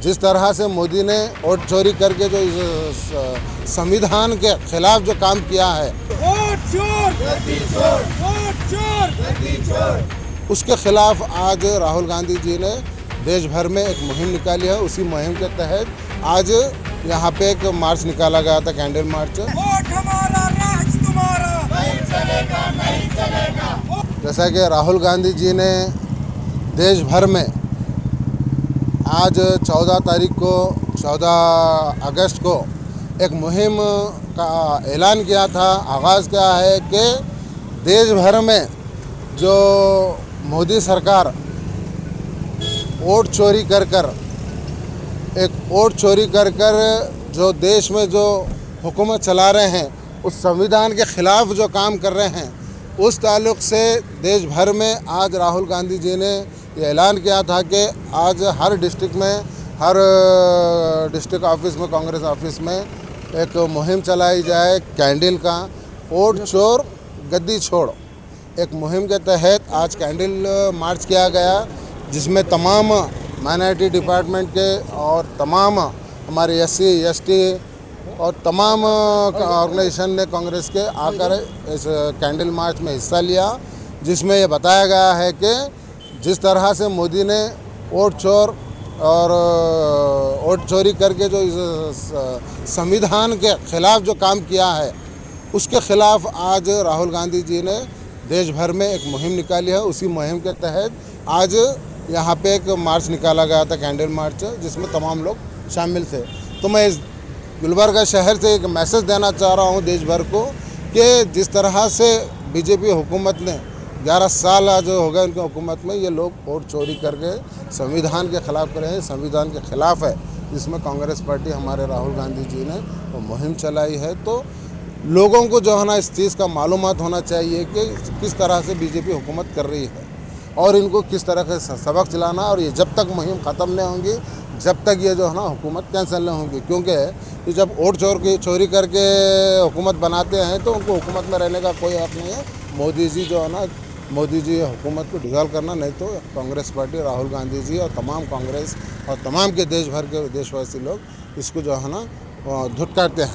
जिस तरह से मोदी ने वोट चोरी करके जो इस संविधान के खिलाफ जो काम किया है, वोट चोर गद्दी चोर, वोट चोर गद्दी चोर, उसके खिलाफ आज राहुल गांधी जी ने देश भर में एक मुहिम निकाली है। उसी मुहिम के तहत आज यहाँ पे एक मार्च निकाला गया था, कैंडल मार्च। वोट हमारा राज तुम्हारा, नहीं चलेगा नहीं चलेगा। जैसा कि राहुल गांधी जी ने देश भर में आज 14 अगस्त को एक मुहिम का ऐलान किया था। आगाज़ क्या है कि देश भर में जो मोदी सरकार वोट चोरी कर जो देश में जो हुकूमत चला रहे हैं, उस संविधान के ख़िलाफ़ जो काम कर रहे हैं, उस ताल्लुक़ से देश भर में आज राहुल गांधी जी ने ये ऐलान किया था कि आज हर डिस्ट्रिक्ट में, हर डिस्ट्रिक्ट ऑफिस में, कांग्रेस ऑफिस में एक मुहिम चलाई जाए, कैंडल का वोट चोर गद्दी छोड़। एक मुहिम के तहत आज कैंडल मार्च किया गया, जिसमें तमाम माइनॉरिटी डिपार्टमेंट के और तमाम हमारे SC ST और तमाम ऑर्गेनाइजेशन ने कांग्रेस के आकर इस कैंडल मार्च में हिस्सा लिया, जिसमें ये बताया गया है कि जिस तरह से मोदी ने वोट चोर और वोट चोरी करके जो इस संविधान के खिलाफ जो काम किया है, उसके खिलाफ आज राहुल गांधी जी ने देश भर में एक मुहिम निकाली है। उसी मुहिम के तहत आज यहाँ पे एक मार्च निकाला गया था, कैंडल मार्च, जिसमें तमाम लोग शामिल थे। तो मैं इस गुलबर्गा शहर से एक मैसेज देना चाह रहा हूँ देश भर को कि जिस तरह से बीजेपी हुकूमत ने 11 साल आज हो गए उनकी हुकूमत में, ये लोग वोट चोरी करके संविधान के ख़िलाफ़ कर रहे हैं, संविधान के ख़िलाफ़ है, जिसमें कांग्रेस पार्टी हमारे राहुल गांधी जी ने वो मुहिम चलाई है। तो लोगों को जो है ना, इस चीज़ का मालूमात होना चाहिए कि किस तरह से बीजेपी हुकूमत कर रही है और इनको किस तरह के सबक चलाना, और ये जब तक मुहिम ख़त्म नहीं होंगी, जब तक ये जो है ना हुकूमत कैंसिल नहीं होंगी। क्योंकि ये जब वोट चोरी करके हुकूमत बनाते हैं तो उनको हुकूमत में रहने का कोई हक़ नहीं है। मोदी जी जो है ना, मोदी जी हुकूमत को डिसॉल्व करना, नहीं तो कांग्रेस पार्टी, राहुल गांधी जी और तमाम कांग्रेस और तमाम के देश भर के देशवासी लोग इसको जो है ना धुतकारते हैं।